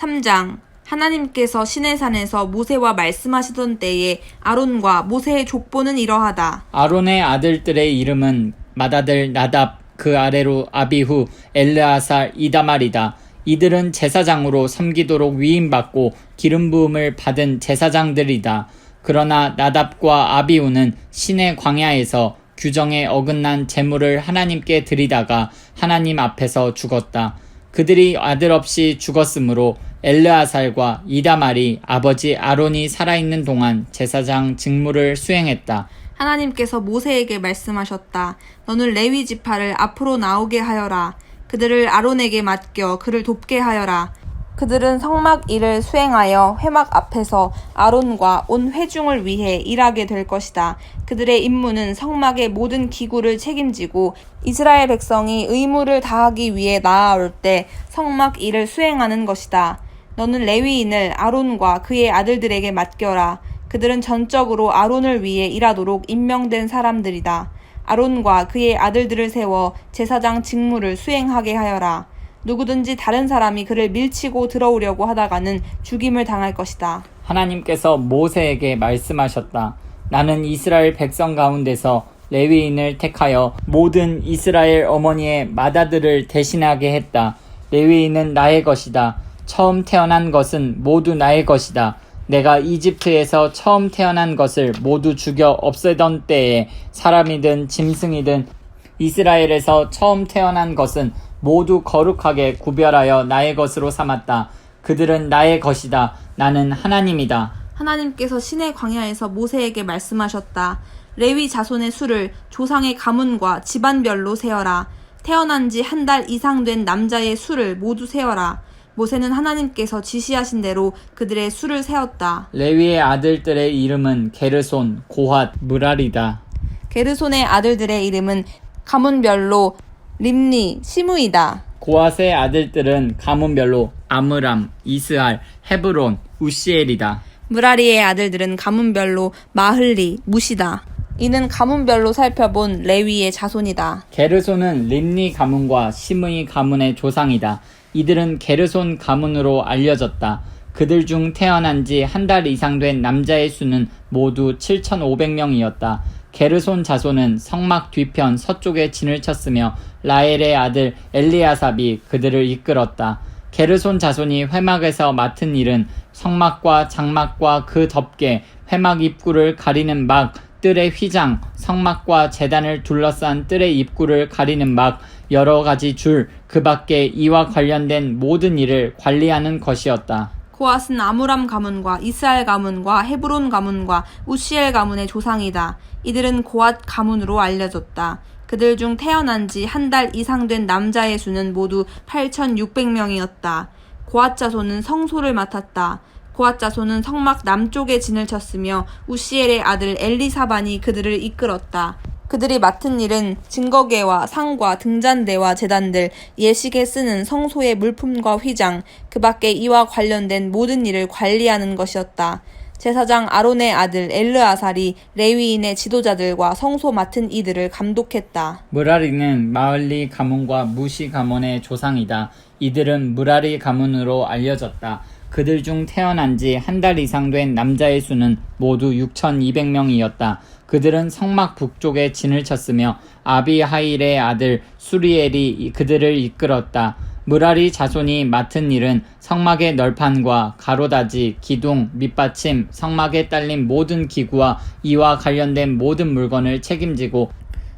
3장. 하나님께서 시내산에서 모세와 말씀하시던 때에 아론과 모세의 족보는 이러하다. 아론의 아들들의 이름은 맏아들 나답, 그 아래로 아비후, 엘르아살, 이다말이다. 이들은 제사장으로 섬기도록 위임받고 기름 부음을 받은 제사장들이다. 그러나 나답과 아비후는 시내 광야에서 규정에 어긋난 제물을 하나님께 드리다가 하나님 앞에서 죽었다. 그들이 아들 없이 죽었으므로 엘르아살과 이다말이 아버지 아론이 살아있는 동안 제사장 직무를 수행했다. 하나님께서 모세에게 말씀하셨다. 너는 레위 지파를 앞으로 나오게 하여라. 그들을 아론에게 맡겨 그를 돕게 하여라. 그들은 성막 일을 수행하여 회막 앞에서 아론과 온 회중을 위해 일하게 될 것이다. 그들의 임무는 성막의 모든 기구를 책임지고 이스라엘 백성이 의무를 다하기 위해 나아올 때 성막 일을 수행하는 것이다. 너는 레위인을 아론과 그의 아들들에게 맡겨라. 그들은 전적으로 아론을 위해 일하도록 임명된 사람들이다. 아론과 그의 아들들을 세워 제사장 직무를 수행하게 하여라. 누구든지 다른 사람이 그를 밀치고 들어오려고 하다가는 죽임을 당할 것이다. 하나님께서 모세에게 말씀하셨다. 나는 이스라엘 백성 가운데서 레위인을 택하여 모든 이스라엘 어머니의 맏아들을 대신하게 했다. 레위인은 나의 것이다. 처음 태어난 것은 모두 나의 것이다. 내가 이집트에서 처음 태어난 것을 모두 죽여 없애던 때에 사람이든 짐승이든 이스라엘에서 처음 태어난 것은 모두 거룩하게 구별하여 나의 것으로 삼았다. 그들은 나의 것이다. 나는 하나님이다. 하나님께서 시내 광야에서 모세에게 말씀하셨다. 레위 자손의 수를 조상의 가문과 집안별로 세어라. 태어난 지 한 달 이상 된 남자의 수를 모두 세어라. 모세는 하나님께서 지시하신 대로 그들의 수를 세었다. 레위의 아들들의 이름은 게르손, 고핫, 무랄이다. 게르손의 아들들의 이름은 가문별로 림니, 시므이다. 고핫의 아들들은 가문별로 아므람, 이스알, 헤브론, 우시엘이다. 무라리의 아들들은 가문별로 마흘리, 무시다. 이는 가문별로 살펴본 레위의 자손이다. 게르손은 림니 가문과 시므이 가문의 조상이다. 이들은 게르손 가문으로 알려졌다. 그들 중 태어난 지 한 달 이상 된 남자의 수는 모두 7,500명이었다. 게르손 자손은 성막 뒤편 서쪽에 진을 쳤으며 라엘의 아들 엘리아삽이 그들을 이끌었다. 게르손 자손이 회막에서 맡은 일은 성막과 장막과 그 덮개, 회막 입구를 가리는 막, 뜰의 휘장, 성막과 제단을 둘러싼 뜰의 입구를 가리는 막, 여러 가지 줄, 그 밖에 이와 관련된 모든 일을 관리하는 것이었다. 고핫은 아므람 가문과 이스알 가문과 헤브론 가문과 우시엘 가문의 조상이다. 이들은 고핫 가문으로 알려졌다. 그들 중 태어난 지 한 달 이상 된 남자의 수는 모두 8,600명이었다. 고핫 자손은 성소를 맡았다. 고핫 자손은 성막 남쪽에 진을 쳤으며 우시엘의 아들 엘리사반이 그들을 이끌었다. 그들이 맡은 일은 증거계와 상과 등잔대와 제단들, 예식에 쓰는 성소의 물품과 휘장, 그 밖에 이와 관련된 모든 일을 관리하는 것이었다. 제사장 아론의 아들 엘르아살이 레위인의 지도자들과 성소 맡은 이들을 감독했다. 무라리는 마을리 가문과 무시 가문의 조상이다. 이들은 무라리 가문으로 알려졌다. 그들 중 태어난 지 한 달 이상 된 남자의 수는 모두 6,200명이었다. 그들은 성막 북쪽에 진을 쳤으며 아비하일의 아들 수리엘이 그들을 이끌었다. 무라리 자손이 맡은 일은 성막의 널판과 가로다지, 기둥, 밑받침, 성막에 딸린 모든 기구와 이와 관련된 모든 물건을 책임지고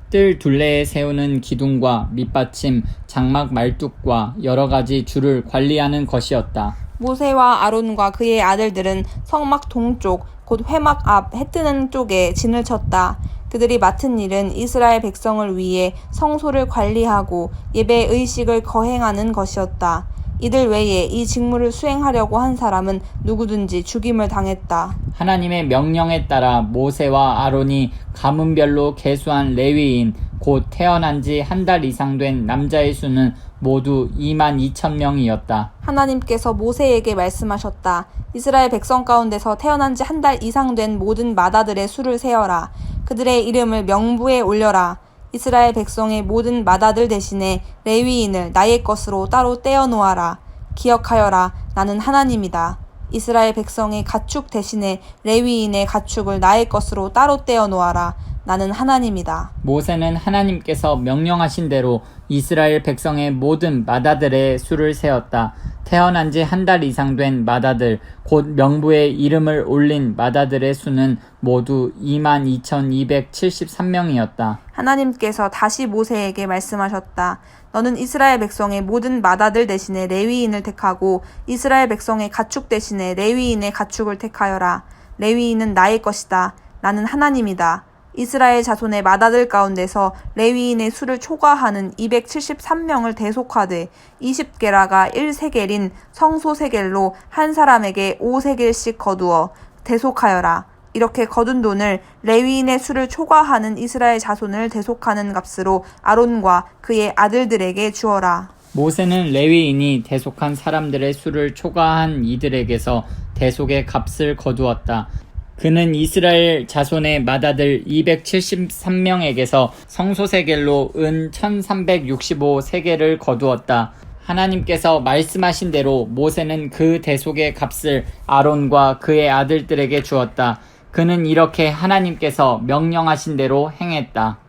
뜰 둘레에 세우는 기둥과 밑받침, 장막 말뚝과 여러 가지 줄을 관리하는 것이었다. 모세와 아론과 그의 아들들은 성막 동쪽, 곧 회막 앞 해뜨는 쪽에 진을 쳤다. 그들이 맡은 일은 이스라엘 백성을 위해 성소를 관리하고 예배 의식을 거행하는 것이었다. 이들 외에 이 직무를 수행하려고 한 사람은 누구든지 죽임을 당했다. 하나님의 명령에 따라 모세와 아론이 가문별로 계수한 레위인, 곧 태어난 지 한 달 이상 된 남자의 수는 모두 22,000명이었다. 하나님께서 모세에게 말씀하셨다. 이스라엘 백성 가운데서 태어난 지 한 달 이상 된 모든 맏아들의 수를 세어라. 그들의 이름을 명부에 올려라. 이스라엘 백성의 모든 맏아들 대신에 레위인을 나의 것으로 따로 떼어 놓아라. 기억하여라. 나는 하나님이다. 이스라엘 백성의 가축 대신에 레위인의 가축을 나의 것으로 따로 떼어 놓아라. 나는 하나님이다. 모세는 하나님께서 명령하신 대로 이스라엘 백성의 모든 마다들의 수를 세었다. 태어난 지 한 달 이상 된 마다들, 곧 명부에 이름을 올린 마다들의 수는 모두 22,273명이었다. 하나님께서 다시 모세에게 말씀하셨다. 너는 이스라엘 백성의 모든 마다들 대신에 레위인을 택하고 이스라엘 백성의 가축 대신에 레위인의 가축을 택하여라. 레위인은 나의 것이다. 나는 하나님이다. 이스라엘 자손의 마다들 가운데서 레위인의 수를 초과하는 273명을 대속하되 20게라가 1세겔인 성소세겔로 한 사람에게 5세겔씩 거두어 대속하여라. 이렇게 거둔 돈을 레위인의 수를 초과하는 이스라엘 자손을 대속하는 값으로 아론과 그의 아들들에게 주어라. 모세는 레위인이 대속한 사람들의 수를 초과한 이들에게서 대속의 값을 거두었다. 그는 이스라엘 자손의 마다들 273명에게서 성소세겔로 은 1365세겔을 거두었다. 하나님께서 말씀하신 대로 모세는 그 대속의 값을 아론과 그의 아들들에게 주었다. 그는 이렇게 하나님께서 명령하신 대로 행했다.